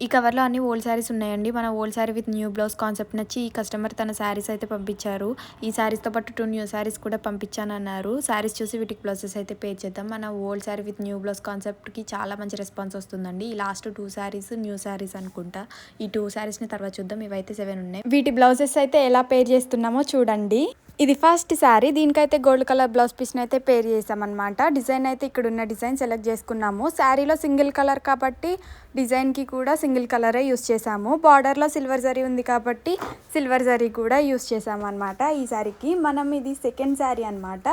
ఈ కవర్లో అన్ని ఓల్డ్ శారీస్ ఉన్నాయండి. మన old sari with new blouse concept నచ్చి ఈ కస్టమర్ తన శారీస్ అయితే పంపించారు. ఈ శారీస్తో పాటు 2 న్యూ శారీస్ కూడా పంపించానన్నారు. శారీస్ చూసి వీటికి బ్లౌజెస్ అయితే పే చేద్దాం. మన old sari with new blouse కాన్సెప్ట్కి చాలా మంచి రెస్పాన్స్ వస్తుందండి. ఈ లాస్ట్ 2 శారీస్ న్యూ శారీస్ అనుకుంటా. ఈ 2 శారీస్ని తర్వాత చూద్దాం. ఇవైతే 7 ఉన్నాయి. వీటి బ్లౌజెస్ అయితే ఎలా పేర్ చేస్తున్నామో చూడండి. ఇది ఫస్ట్ శారీ. దీనికైతే గోల్డ్ కలర్ బ్లౌజ్ పీస్ని అయితే పేర్ చేసామన్నమాట. డిజైన్ అయితే ఇక్కడ ఉన్న డిజైన్ సెలెక్ట్ చేసుకున్నాము. శారీలో సింగిల్ కలర్ కాబట్టి డిజైన్కి కూడా సింగిల్ కలరే యూస్ చేసాము. బార్డర్లో సిల్వర్ జరీ ఉంది కాబట్టి సిల్వర్ జరీ కూడా యూస్ చేసాము అనమాట. ఈ శారీకి ఇది సెకండ్ శారీ అనమాట.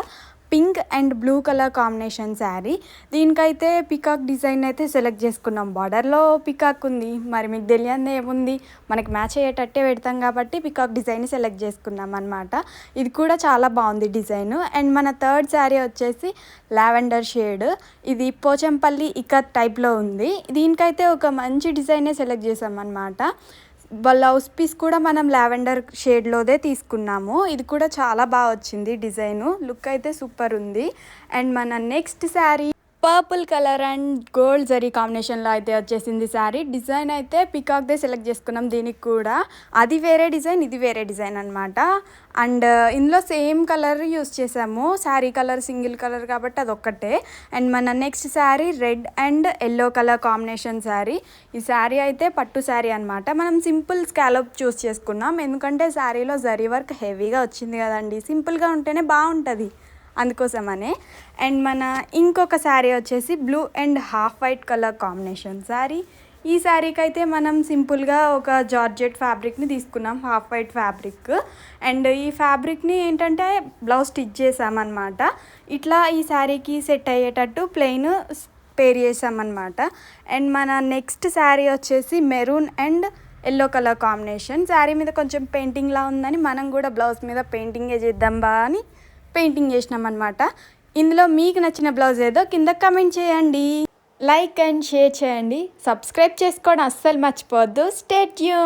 Pink and blue colour combination sari. దీనికైతే పికాక్ డిజైన్ అయితే సెలెక్ట్ చేసుకున్నాం. బార్డర్లో పికాక్ ఉంది, మరి మీకు తెలియదు ఏముంది, మనకి మ్యాచ్ అయ్యేటట్టే పెడతాం కాబట్టి పికాక్ డిజైన్ సెలెక్ట్ చేసుకున్నాం అనమాట. ఇది కూడా చాలా బాగుంది డిజైన్. అండ్ మన థర్డ్ శారీ వచ్చేసి లావెండర్ షేడ్. ఇది పోచంపల్లి ఇకత్ టైప్లో ఉంది. దీనికైతే ఒక మంచి డిజైనే సెలెక్ట్ చేసాం అనమాట. బ్లౌజ్ పీస్ కూడా మనం లావెండర్ షేడ్లోదే తీసుకున్నాము. ఇది కూడా చాలా బాగా వచ్చింది డిజైను. లుక్ అయితే సూపర్ ఉంది. అండ్ మన next sari purple colour and gold zari కాంబినేషన్లో అయితే వచ్చేసింది శారీ. డిజైన్ అయితే పికాక్దే సెలెక్ట్ చేసుకున్నాం. దీనికి కూడా అది వేరే డిజైన్, ఇది వేరే డిజైన్ అనమాట. అండ్ ఇందులో సేమ్ కలర్ యూస్ చేసాము. శారీ కలర్ సింగిల్ కలర్ కాబట్టి అదొక్కటే. అండ్ మన next sari red and yellow colour combination sari. ఈ శారీ అయితే పట్టు శారీ అనమాట. మనం సింపుల్ స్కాలప్ చూస్ చేసుకున్నాం, ఎందుకంటే శారీలో జరీ వర్క్ హెవీగా వచ్చింది కదండి. సింపుల్గా ఉంటేనే బాగుంటుంది, అందుకోసమనే. అండ్ మన ఇంకొక శారీ వచ్చేసి blue and half white colour combination sari. ఈ శారీకి అయితే మనం సింపుల్గా ఒక జార్జెట్ ఫ్యాబ్రిక్ని తీసుకున్నాం, హాఫ్ వైట్ ఫ్యాబ్రిక్. అండ్ ఈ ఫ్యాబ్రిక్ని ఏంటంటే బ్లౌజ్ స్టిచ్ చేసామన్నమాట. ఇట్లా ఈ శారీకి సెట్ అయ్యేటట్టు ప్లెయిన్ పేర్ చేసామన్నమాట. అండ్ మన నెక్స్ట్ శారీ వచ్చేసి maroon and yellow colour combination. Sari మీద కొంచెం పెయింటింగ్లా ఉందని మనం కూడా బ్లౌజ్ మీద పెయింటింగే చేద్దాం బా అని పెయింటింగ్ చేసినాం అనమాట. ఇందులో మీకు నచ్చిన బ్లౌజ్ ఏదో కింద కమెంట్ చేయండి. లైక్ అండ్ షేర్ చేయండి. సబ్స్క్రైబ్ చేసుకోవడం అస్సలు మర్చిపోవద్దు. Stay tune.